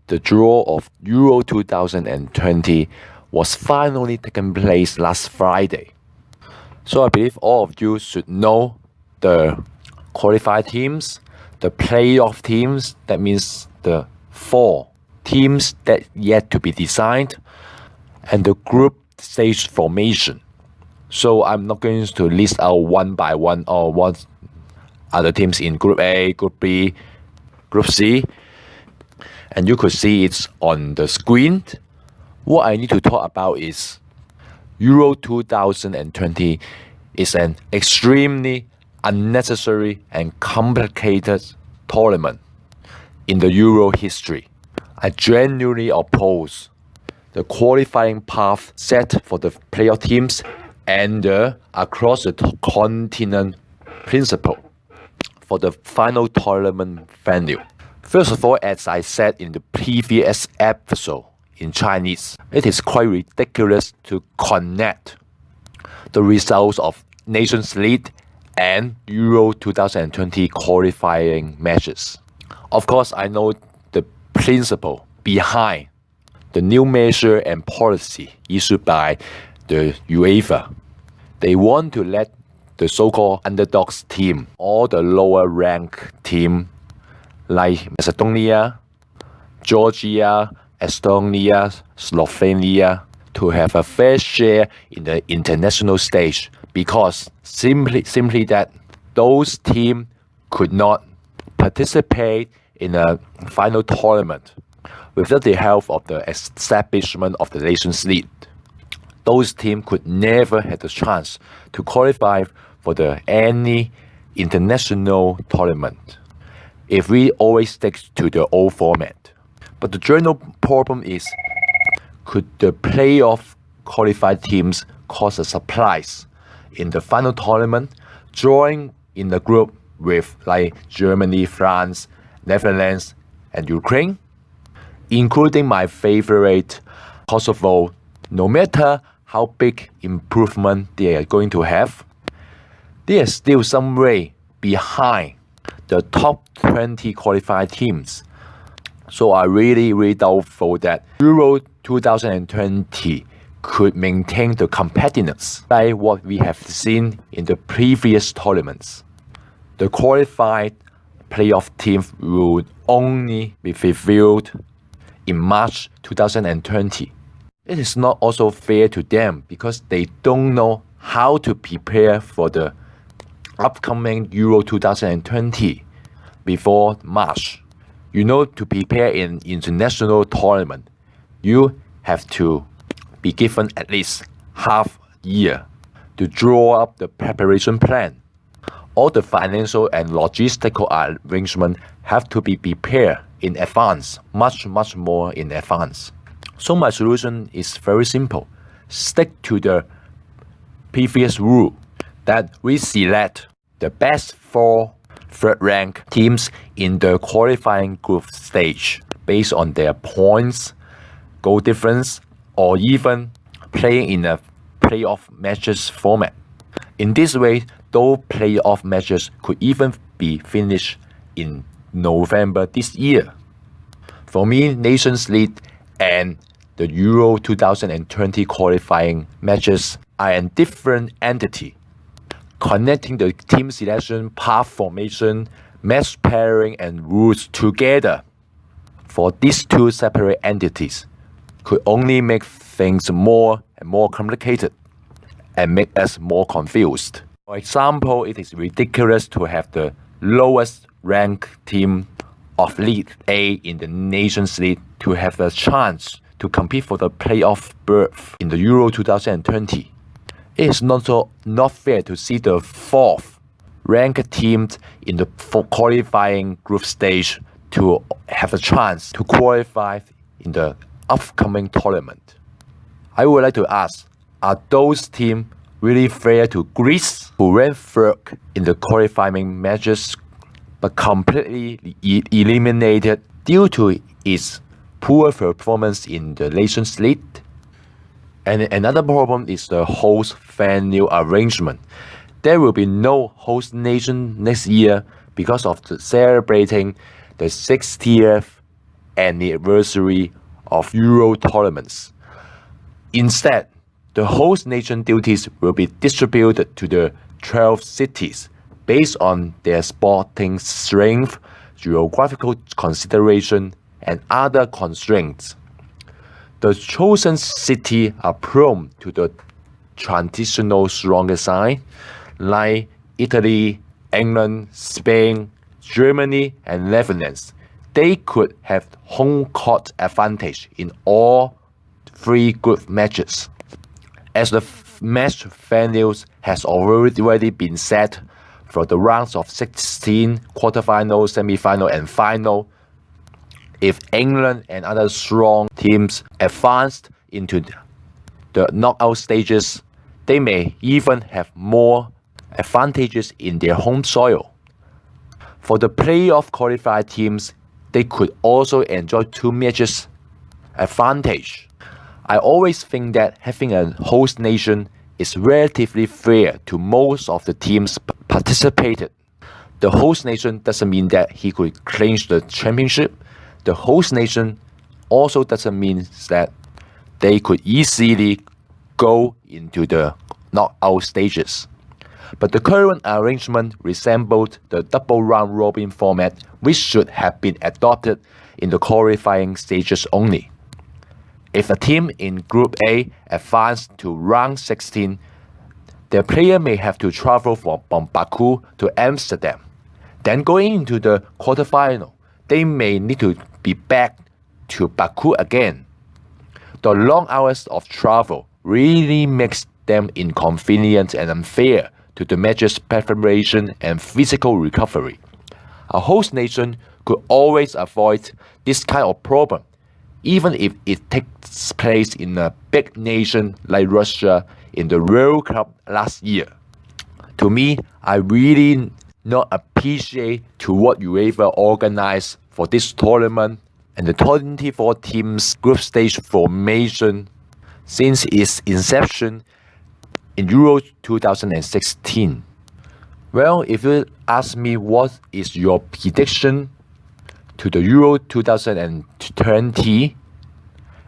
The draw of Euro 2020 was finally taken place last Friday. So I believe all of you should know the qualified teams, the playoff teams, that means the 4 teams that yet to be designed, and the group stage formation. So I'm not going to list out one by one or what are the teams in Group A, Group B, Group C, and you could see it on the screen. What I need to talk about is Euro 2020 is an extremely unnecessary and complicated tournament in the Euro history. I genuinely oppose the qualifying path set for the playoff teams and the across the continent principle for the final tournament venue. First of all, as I said in the previous episode in Chinese, it is quite ridiculous to connect the results of Nations League and Euro 2020 qualifying matches. Of course, I know the principle behind the new measure and policy issued by the UEFA. They want to let the so-called underdogs team, all the lower rank team like Macedonia, Georgia, Estonia, Slovenia, to have a fair share in the international stage, because simply that those teams could not participate in a final tournament without the help of the establishment of the Nations League. Those teams could never have the chance to qualify for any international tournament if we always stick to the old format. But the general problem is, could the playoff qualified teams cause a surprise in the final tournament, drawing in the group with like Germany, France, Netherlands, and Ukraine, including my favorite Kosovo? No matter how big improvement they are going to have, they are still some way behind the top 20 qualified teams. So I really doubtful that Euro 2020 could maintain the competitiveness like what we have seen in the previous tournaments. The qualified playoff teams will only be revealed in March 2020. It is not also fair to them because they don't know how to prepare for the upcoming Euro 2020 before March. You know, to prepare in international tournament, you have to be given at least half a year to draw up the preparation plan. All the financial and logistical arrangements have to be prepared in advance, much more in advance. So my solution is very simple. Stick to the previous rule that we select the best 4 third-ranked teams in the qualifying group stage based on their points, goal difference, or even playing in a playoff matches format. In this way, those playoff matches could even be finished in November this year. For me, Nations League and the Euro 2020 qualifying matches are a different entity, connecting the team selection, path formation, match pairing, and rules together for these 2 separate entities could only make things more and more complicated and make us more confused. For example, it is ridiculous to have the lowest ranked team of League A in the Nations League to have a chance to compete for the playoff berth in the Euro 2020. It is not fair to see the 4th ranked team in the qualifying group stage to have a chance to qualify in the upcoming tournament. I would like to ask, are those teams really fair to Greece, who ran 3rd in the qualifying matches but completely eliminated due to its poor performance in the Nations League? And another problem is the host venue arrangement. There will be no host nation next year because of the celebrating the 60th anniversary of Euro tournaments. Instead, the host nation duties will be distributed to the 12 cities based on their sporting strength, geographical consideration, and other constraints. The chosen cities are prone to the traditional stronger side, like Italy, England, Spain, Germany, and Netherlands. They could have home court advantage in all 3 group matches. As the match venues has already been set for the rounds of 16, quarterfinal, semi-final, and final, if England and other strong teams advanced into the knockout stages, they may even have more advantages in their home soil. For the playoff qualified teams, they could also enjoy 2 matches advantage. I always think that having a host nation is relatively fair to most of the teams participated. The host nation doesn't mean that he could clinch the championship. The host nation also doesn't mean that they could easily go into the knockout stages. But the current arrangement resembled the double round robin format, which should have been adopted in the qualifying stages only. If a team in Group A advanced to round 16, their player may have to travel from Baku to Amsterdam. Then going into the quarterfinal, they may need to be back to Baku again. The long hours of travel really makes them inconvenient and unfair to the match's preparation and physical recovery. A host nation could always avoid this kind of problem, even if it takes place in a big nation like Russia in the World Cup last year. To me, I really not appreciate to what UEFA organized for this tournament and the 24 teams group stage formation since its inception in Euro 2016. Well, if you ask me what is your prediction to the Euro 2020,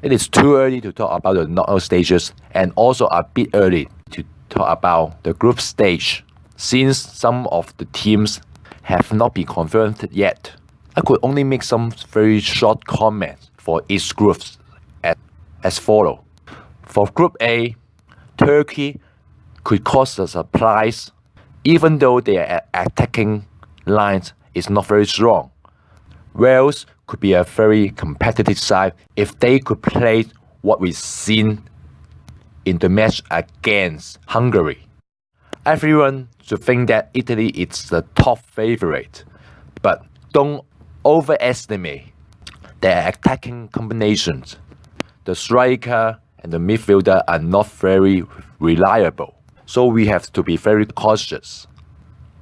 it is too early to talk about the knockout stages and also a bit early to talk about the group stage since some of the teams have not been confirmed yet. I could only make some very short comments for each group as follows. For Group A, Turkey could cause a surprise even though their attacking lines is not very strong. Wales could be a very competitive side if they could play what we've seen in the match against Hungary. Everyone should think that Italy is the top favorite, but don't overestimate their attacking combinations. The striker and the midfielder are not very reliable, so we have to be very cautious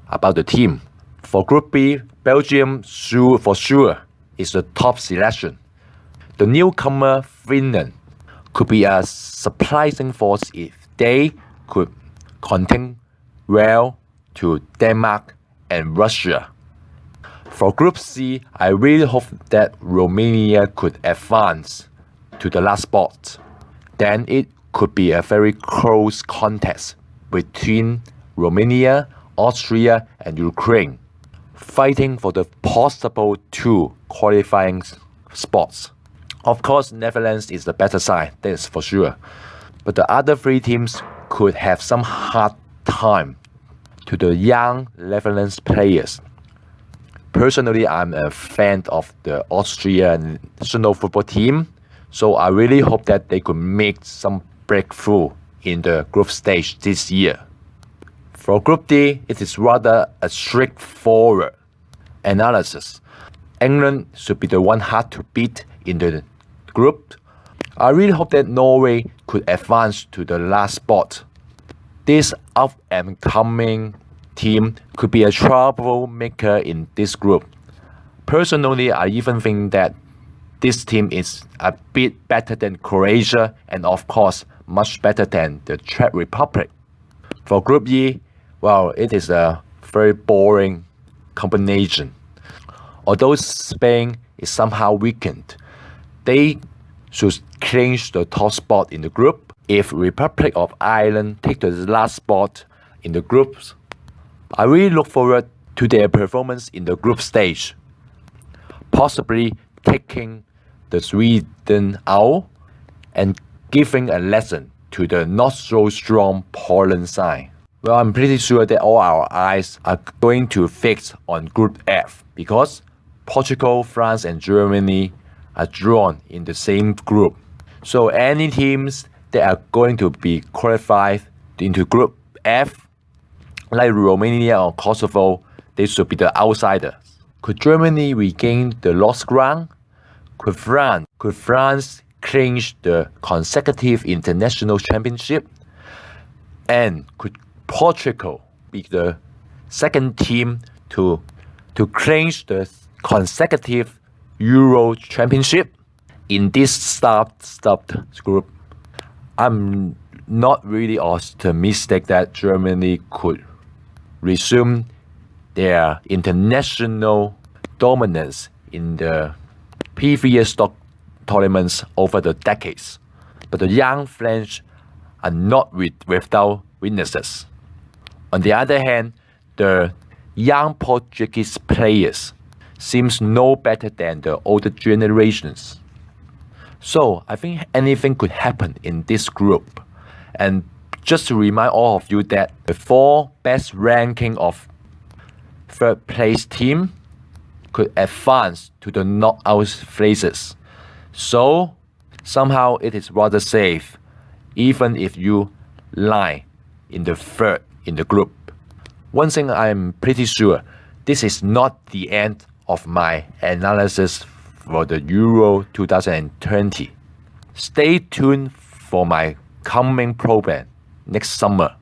about the team. For Group B, Belgium for sure is the top selection. The newcomer Finland could be a surprising force if they could contain well to Denmark and Russia. For Group C, I really hope that Romania could advance to the last spot. Then it could be a very close contest between Romania, Austria, and Ukraine, fighting for the possible 2 qualifying spots. Of course, Netherlands is the better side, that is for sure. But the other 3 teams could have some hard time to the young Netherlands players. Personally, I'm a fan of the Austrian national football team, so I really hope that they could make some breakthrough in the group stage this year. For Group D, it is rather a straightforward analysis. England should be the one hard to beat in the group. I really hope that Norway could advance to the last spot. This up-and-coming team could be a troublemaker in this group. Personally, I even think that this team is a bit better than Croatia and of course much better than the Czech Republic. For Group E, well, it is a very boring combination. Although Spain is somehow weakened, they should clinch the top spot in the group. If Republic of Ireland take the last spot in the groups, I really look forward to their performance in the group stage, possibly taking the Sweden out and giving a lesson to the not so strong Poland side. Well, I'm pretty sure that all our eyes are going to fix on Group F because Portugal, France, and Germany are drawn in the same group. So any teams that are going to be qualified into Group F, like Romania or Kosovo, they should be the outsiders. Could Germany regain the lost ground? Could France clinch the consecutive international championship? And could Portugal be the second team to clinch the consecutive Euro championship? In this stopped group, I'm not really optimistic that Germany could resume their international dominance in the previous tournaments over the decades. But the young French are not without weaknesses. On the other hand, the young Portuguese players seems no better than the older generations. So I think anything could happen in this group. And just to remind all of you that the 4 best ranking of third place team could advance to the knockout phases. So somehow it is rather safe even if you lie in the third in the group. One thing I'm pretty sure, this is not the end of my analysis for the Euro 2020. Stay tuned for my coming program next summer.